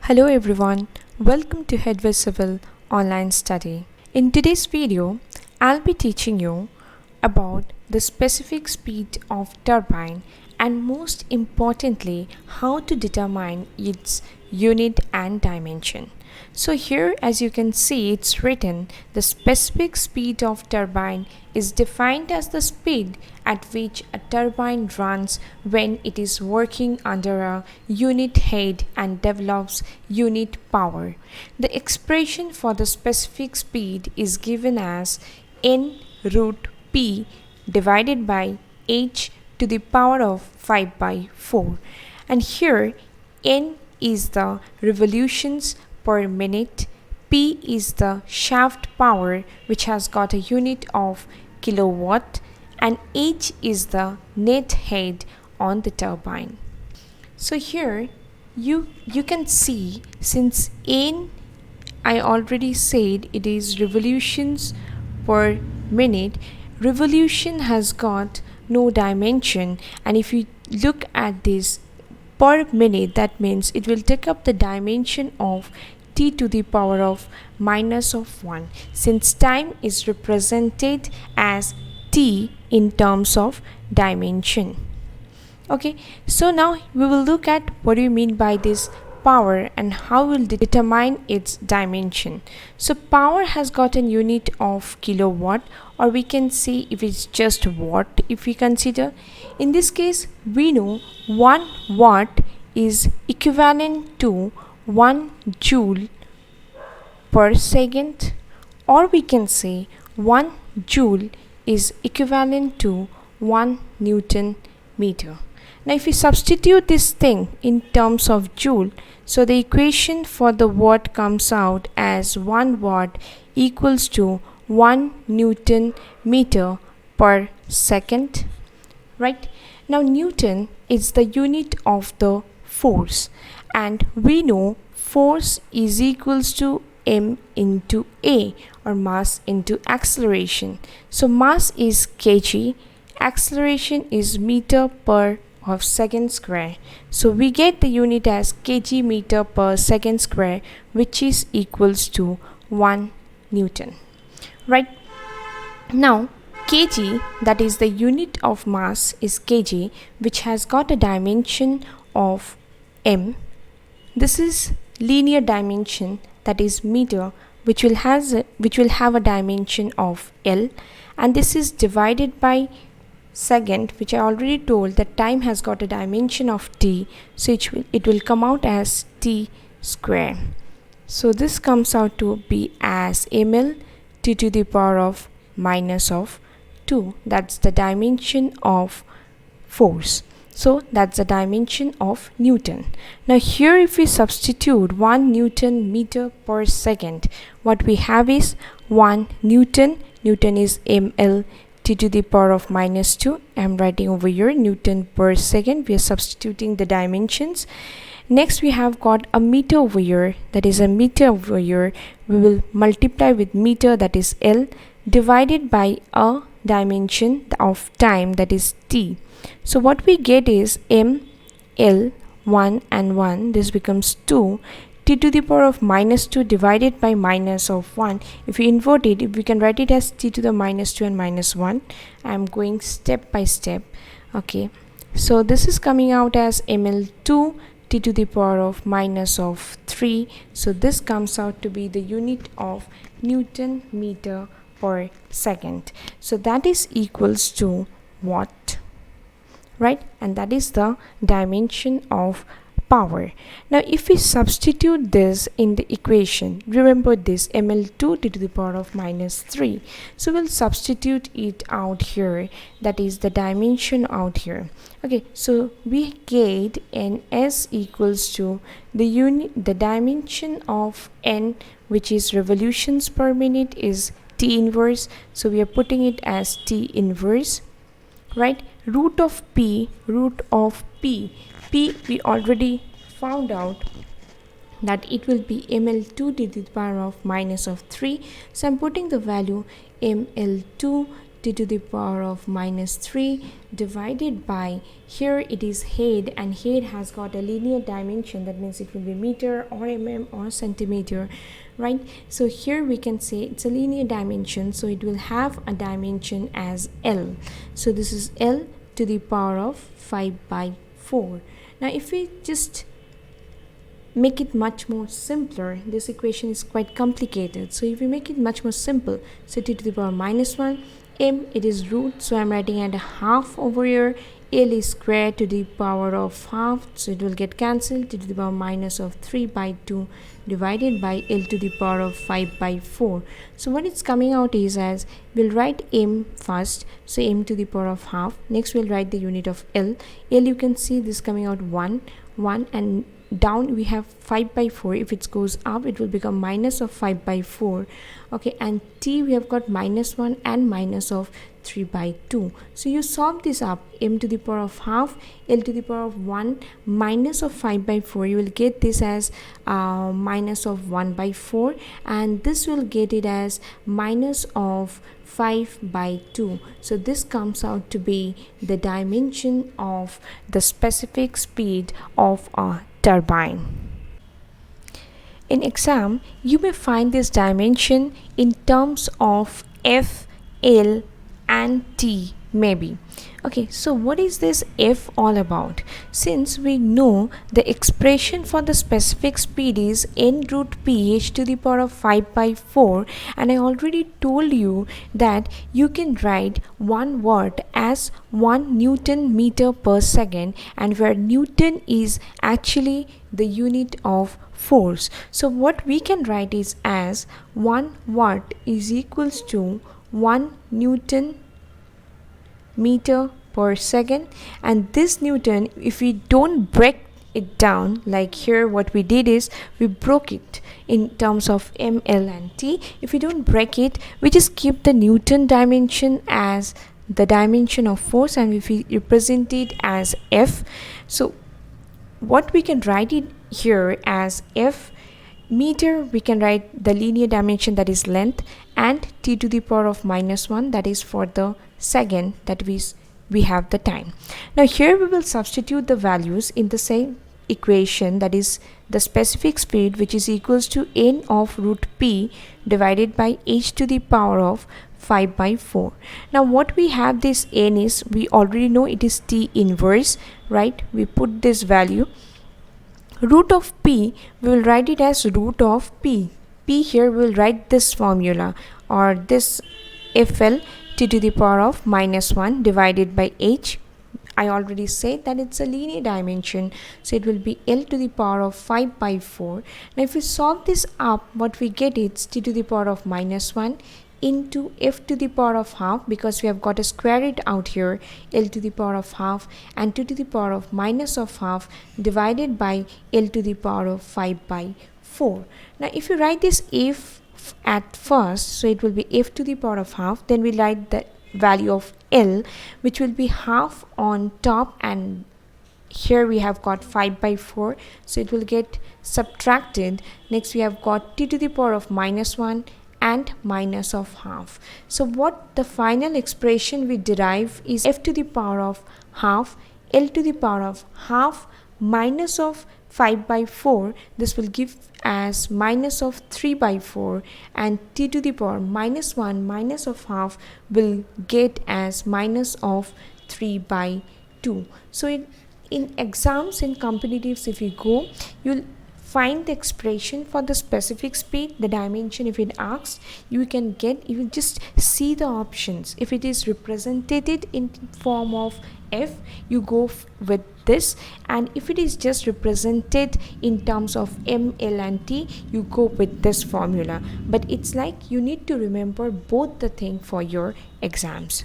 Hello everyone, welcome to Headway Civil Online Study. In today's video, I'll be teaching you about the specific speed of turbine and most importantly, how to determine its unit and dimension. So here as you can see it's written the specific speed of turbine is defined as the speed at which a turbine runs when it is working under a unit head and develops unit power. The expression for the specific speed is given as n root p divided by h to the power of 5 by 4, and here n is the revolutions per minute, p is the shaft power which has got a unit of kilowatt, and h is the net head on the turbine. So here you can see, since n I already said it is revolutions per minute, revolution has got no dimension, and if you look at this per minute, that means it will take up the dimension of t to the power of minus of 1, since time is represented as t in terms of dimension. Okay, so now we will look at what do you mean by this power and how we'll determine its dimension. So power has got a unit of kilowatt, or we can say if it's just watt if we consider. In this case we know 1 watt is equivalent to 1 joule per second, or we can say 1 joule is equivalent to 1 Newton meter. Now if we substitute this thing in terms of joule, so the equation for the watt comes out as 1 watt equals to 1 Newton meter per second. Right? Now Newton is the unit of the force, and we know force is equals to m into a, or mass into acceleration. So mass is kg, acceleration is meter per of second square, so we get the unit as kg meter per second square, which is equals to 1 Newton. Right? Now kg, that is the unit of mass, is kg, which has got a dimension of m. This is linear dimension, that is meter, which will have a dimension of l, and this is divided by second, which I already told that time has got a dimension of t, so it will come out as t square. So this comes out to be as ml t to the power of minus of 2. That's the dimension of force. So that's the dimension of Newton. Now here if we substitute 1 Newton meter per second, what we have is 1 Newton. Newton is ml t to the power of minus 2. I'm writing over here Newton per second. We are substituting the dimensions. Next we have got a meter over here, that is a meter over here. We will multiply with meter, that is L, divided by a dimension of time, that is t. So what we get is m l 1 and 1, this becomes 2, t to the power of minus 2 divided by minus of 1. If we invert it, we can write it as t to the minus 2 and minus 1. I'm going step by step. Okay, so this is coming out as ml2 t to the power of minus of 3. So this comes out to be the unit of Newton meter per second. So that is equals to watt. Right? And that is the dimension of power. Now if we substitute this in the equation, remember this ml2 t to the power of minus 3, so we'll substitute it out here, that is the dimension out here. Okay, so we get ns equals to the dimension of n, which is revolutions per minute, is t inverse, so we are putting it as t inverse. Right? Root of p we already found out that it will be ml2 to the power of minus of 3, so I'm putting the value ml2 t to the power of minus 3 divided by, here it is head, and head has got a linear dimension, that means it will be meter or mm or centimeter, right? So here we can say it's a linear dimension, so it will have a dimension as L. So this is L to the power of 5 by 4. Now if we just make it much more simpler, this equation is quite complicated, so if we make it much more simple, so t to the power minus 1, m, it is root, so I'm writing at a half over here. L is square to the power of half, so it will get cancelled. T to the power minus of 3 by 2 divided by L to the power of 5 by 4. So what it's coming out is, as we'll write m first, so m to the power of half. Next we'll write the unit of L. L, you can see this coming out 1, and down we have 5 by 4. If it goes up, it will become minus of 5 by 4. Okay, and t, we have got minus 1 and minus of 3 by 2. So you solve this up, m to the power of half, L to the power of 1 minus of 5 by 4. You will get this as minus of 1 by 4, and this will get it as minus of 5 by 2. So this comes out to be the dimension of the specific speed of a turbine. In exam, you may find this dimension in terms of F, L and T maybe. Okay, so what is this F all about? Since we know the expression for the specific speed is n root p h to the power of 5 by 4, and I already told you that you can write 1 watt as 1 Newton meter per second, and where Newton is actually the unit of force. So what we can write is as 1 watt is equals to 1 Newton meter per second, and this Newton, if we don't break it down like here, what we did is we broke it in terms of m, L and T. If we don't break it, we just keep the Newton dimension as the dimension of force, and if we represent it as F, so what we can write it here as F meter, we can write the linear dimension, that is length, and t to the power of minus 1, that is for the second that we have the time. Now here we will substitute the values in the same equation, that is the specific speed, which is equals to n of root p divided by h to the power of 5 by 4. Now what we have this n is, we already know it is t inverse, right? We put this value. Root of p, we will write it as root of p. P here we will write this formula, or this FL t to the power of minus 1 divided by h. I already said that it's a linear dimension, so it will be L to the power of 5 by 4. Now if we solve this up, what we get is t to the power of minus 1 into f to the power of half, because we have got to square it out here, L to the power of half, and 2 to the power of minus of half divided by L to the power of 5 by 4. Now if you write this f at first, so it will be f to the power of half, then we write the value of L, which will be half on top, and here we have got 5 by 4, so it will get subtracted. Next we have got t to the power of minus 1 and minus of half. So what the final expression we derive is f to the power of half, L to the power of half minus of 5 by 4. This will give as minus of 3 by 4, and t to the power minus 1 minus of half will get as minus of 3 by 2. So in exams, in competitives, if you go, you'll find the expression for the specific speed, the dimension. If it asks, you can get, you will just see the options. If it is represented in form of F, you go with this, and if it is just represented in terms of M, L and T, you go with this formula. But it's like you need to remember both the thing for your exams.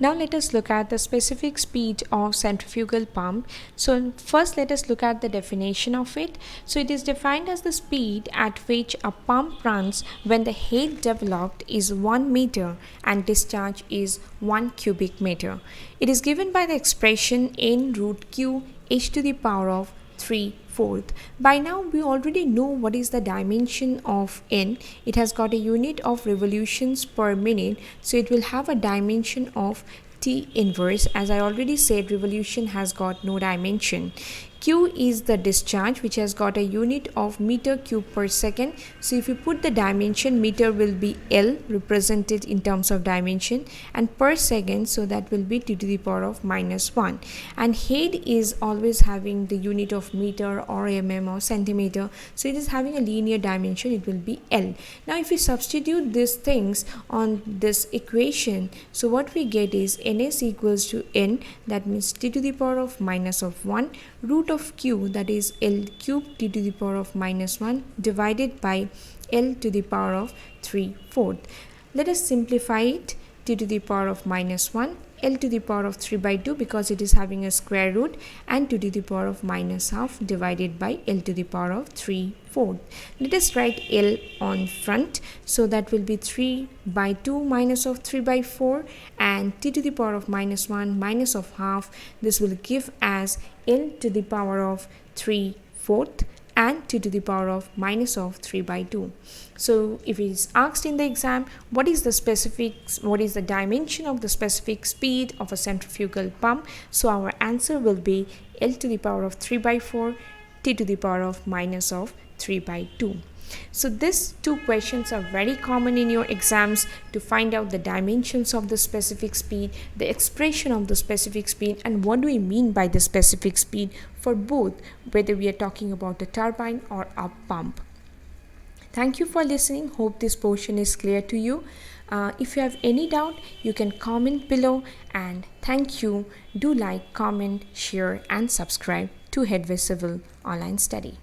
Now let us look at the specific speed of centrifugal pump. So first let us look at the definition of it. So it is defined as the speed at which a pump runs when the head developed is 1 meter and discharge is 1 cubic meter. It is given by the expression n root q h to the power of 3/4. By now we already know what is the dimension of n. It has got a unit of revolutions per minute, so it will have a dimension of T inverse. As I already said, revolution has got no dimension. Q is the discharge, which has got a unit of meter cube per second. So if you put the dimension, meter will be L represented in terms of dimension, and per second, so that will be 10⁻⁻1. And head is always having the unit of meter or mm or centimeter, so it is having a linear dimension, it will be L. Now if we substitute these things on this equation, so what we get is ns equals to n, that means t⁻⁻1 root of q, that is L cube t⁻⁻1 divided by L to the power of 3/4. Let us simplify it. t⁻⁻1 L to the power of 3/2, because it is having a square root, and to⁻⁻½ divided by L to the power of 3/4. Let us write L on front, so that will be 3/2 minus of 3/4, and t⁻⁻1 minus of half. This will give as L to the power of 3/4 and t⁻⁻3/2. So if it is asked in the exam, what is the dimension of the specific speed of a centrifugal pump, so our answer will be L to the power of 3/4, t⁻⁻3/2. So these two questions are very common in your exams, to find out the dimensions of the specific speed, the expression of the specific speed, and what do we mean by the specific speed for both, whether we are talking about a turbine or a pump. Thank you for listening. Hope this portion is clear to you. If you have any doubt, you can comment below, and thank you. Do like, comment, share and subscribe to Headway Civil Online Study.